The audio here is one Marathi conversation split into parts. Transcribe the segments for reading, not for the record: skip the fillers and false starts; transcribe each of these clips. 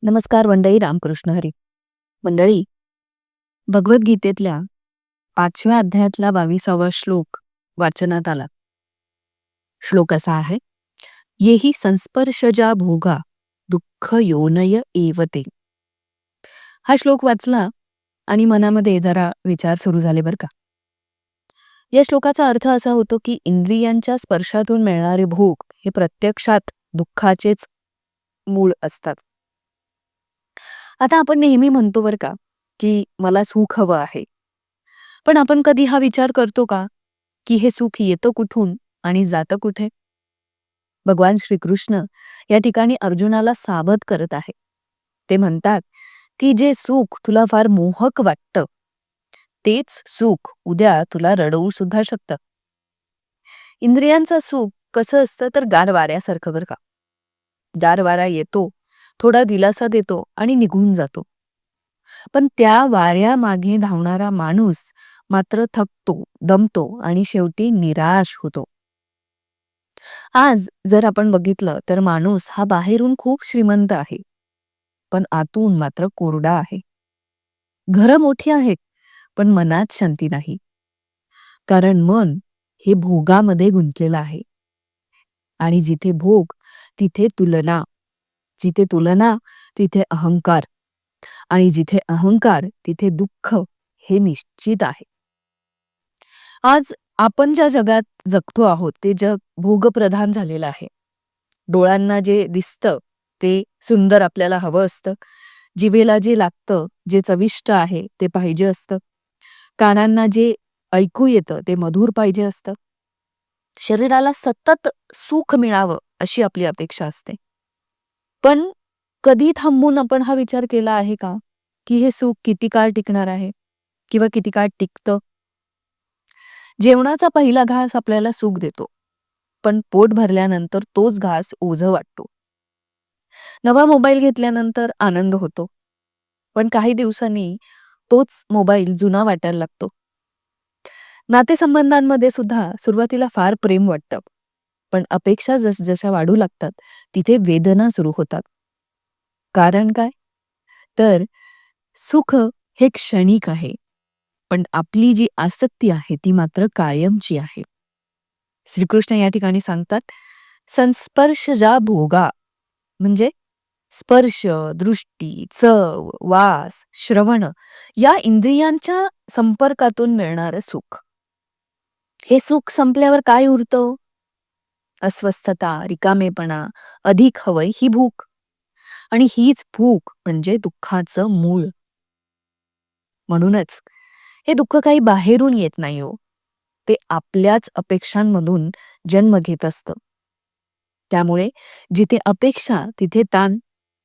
नमस्कार मंडळी, रामकृष्ण हरी. मंडळी, भगवद्गीतेतल्या 5व्या अध्यायातला 22वा श्लोक वाचनात आला. श्लोक असा आहे, येही संस्पर्शजा भोगा दुःख योनय एव ते. हा श्लोक वाचला आणि मनामध्ये जरा विचार सुरू झाले बरं का. या श्लोकाचा अर्थ असा होतो की इंद्रियांच्या स्पर्शातून मिळणारे भोग हे प्रत्यक्षात दुःखाचेच मूळ असतात. आता आपण नेहमी म्हणतो बरं का, की मला सुख हवं आहे. पण आपण कधी हा विचार करतो का, की हे सुख येतं कुठून आणि जातं कुठे? भगवान श्रीकृष्ण या ठिकाणी अर्जुनाला सावध करत आहे. ते म्हणतात, की जे सुख तुला फार मोहक वाटतं, तेच सुख उद्या तुला रडवू सुद्धा शकतं. इंद्रियांचं सुख कसं असतं तर गार वाऱ्यासारखं बरं का. गार वारा येतो, थोडा दिलासा देतो आणि निघून जातो. पण त्या वाऱ्यामागे धावणारा माणूस मात्र थकतो, दमतो आणि शेवटी निराश होतो. आज जर आपण बघितलं तर माणूस हा बाहेरून खूप श्रीमंत आहे, पण आतून मात्र कोरडा आहे. घरं मोठी आहेत, पण मनात शांती नाही. कारण मन हे भोगामध्ये गुंतलेलं आहे. आणि जिथे भोग, तिथे तुलना. जिथे तुलना, तिथे अहंकार. आणि जिथे अहंकार, तिथे दुःख हे निश्चित आहे. आज आपण ज्या जगात जगतो आहोत ते जग भोगप्रधान झालेलं आहे. डोळ्यांना जे दिसतं ते सुंदर आपल्याला हवं असतं. जिभेला जे लागतं, जे चविष्ट आहे ते पाहिजे असतं. कानांना जे ऐकू येतं ते मधुर पाहिजे असतं. शरीराला सतत सुख मिळावं अशी आपली अपेक्षा असते. पण कधी थांबून आपण हा विचार केला आहे का, की हे सुख किती काळ टिकणार आहे किंवा किती काळ टिकतं? जेवणाचा पहिला घास आपल्याला सुख देतो, पण पोट भरल्यानंतर तोच घास ओझं वाटतो. नवा मोबाईल घेतल्यानंतर आनंद होतो, पण काही दिवसांनी तोच मोबाईल जुना वाटायला लागतो. नातेसंबंधांमध्ये सुद्धा सुरुवातीला फार प्रेम वाटतं, पण अपेक्षा जसजशा वाढू लागतात, तिथे वेदना सुरू होतात. कारण काय? तर सुख हे क्षणिक आहे, पण आपली जी आसक्ती आहे ती मात्र कायमची आहे. श्रीकृष्ण या ठिकाणी सांगतात, संस्पर्शजा भोगा म्हणजे स्पर्श, दृष्टी, चव, वास, श्रवण या इंद्रियांच्या संपर्कातून मिळणारं सुख. हे सुख संपल्यावर काय उरतं? अस्वस्थता, रिकामेपणा, अधिक हवय ही भूक. आणि हीच भूक म्हणजे दुःखाचं मूळ. म्हणूनच हे दुःख काही बाहेरून येत नाही हो. ते आपल्याच अपेक्षांमधून जन्म घेत असतं. त्यामुळे जिथे अपेक्षा तिथे ताण,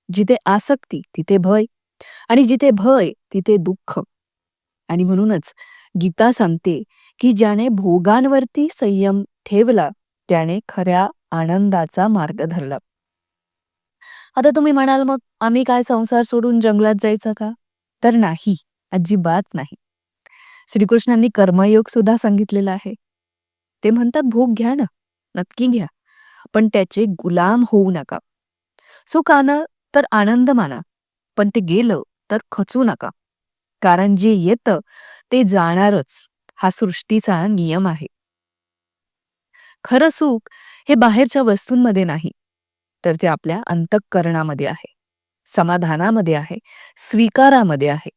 जिथे आसक्ती तिथे भय आणि जिथे भय तिथे दुःख. आणि म्हणूनच गीता सांगते की ज्याने भोगांवरती संयम ठेवला त्याने खऱ्या आनंदाचा मार्ग धरला. आता तुम्ही म्हणाल मग आम्ही काय संसार सोडून जंगलात जायचं का? तर नाही, अजिबात नाही. श्रीकृष्णांनी कर्मयोग सुद्धा सांगितलेला आहे. ते म्हणतात भोग घ्या ना, नक्की घ्या, पण त्याचे गुलाम होऊ नका. सुख आलं तर आनंद माना, पण ते गेलं तर खचू नका. कारण जे येतं ते जाणारच, हा सृष्टीचा नियम आहे. खरं सुख हे बाहेरच्या वस्तूंमध्ये नाही, तर ते आपल्या अंतःकरणामध्ये आहे, समाधानामध्ये आहे, स्वीकारामध्ये आहे.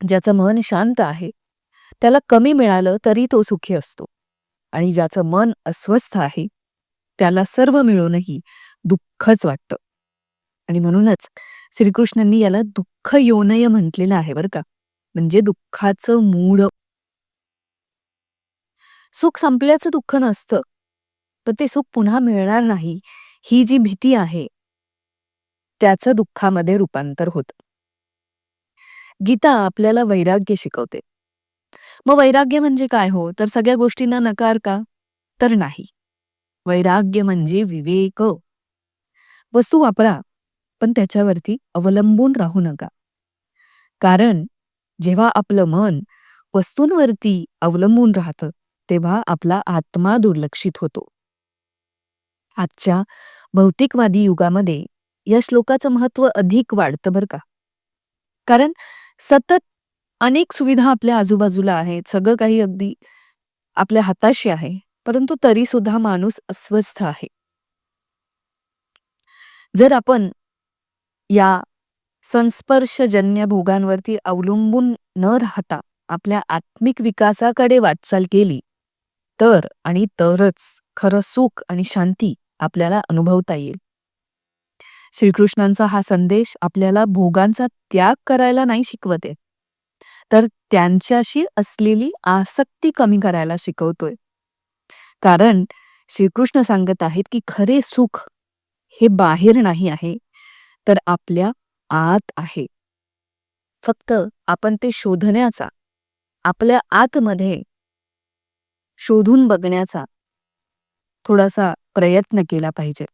ज्याचं मन शांत आहे, त्याला कमी मिळालं तरी तो सुखी असतो. आणि ज्याचं मन अस्वस्थ आहे, त्याला सर्व मिळूनही दुःखच वाटतं. आणि म्हणूनच श्रीकृष्णांनी याला दुःख योनय म्हटलेलं आहे बरं का. म्हणजे दुःखाचं मूळ. सुख संपल्याचं दुःख नसतं, तर ते सुख पुन्हा मिळणार नाही ही जी भीती आहे, त्याचं दुःखामध्ये रूपांतर होतं. गीता आपल्याला वैराग्य शिकवते. मग वैराग्य म्हणजे काय हो? तर सगळ्या गोष्टींना नकार का? तर नाही. वैराग्य म्हणजे विवेक. वस्तू वापरा, पण त्याच्यावरती अवलंबून राहू नका. कारण जेव्हा आपलं मन वस्तूंवरती अवलंबून राहतं, तेव्हा आपला आत्मा दुर्लक्षित होतो. आजच्या भौतिकवादी युगामध्ये या श्लोकाचं महत्व अधिक वाढतं बरं का. कारण सतत अनेक सुविधा आपल्या आजूबाजूला आहेत, सगळं काही अगदी आपल्या हाताशी आहे, परंतु तरी सुद्धा माणूस अस्वस्थ आहे. जर आपण या संस्पर्शजन्य भोगांवरती अवलंबून न राहता आपल्या आत्मिक विकासाकडे वाटचाल केली, तर आणि तरच खरं सुख आणि शांती आपल्याला अनुभवता येईल. श्रीकृष्णांचा हा संदेश आपल्याला भोगांचा त्याग करायला नाही शिकवत आहे, तर त्यांच्याशी असलेली आसक्ती कमी करायला शिकवतोय. कारण श्रीकृष्ण सांगत आहेत की खरे सुख हे बाहेर नाही आहे, तर आपल्या आत आहे. फक्त आपण ते शोधण्याचा, आपल्या आतमध्ये शोधून बघण्याचा थोडासा प्रयत्न केला पाहिजे.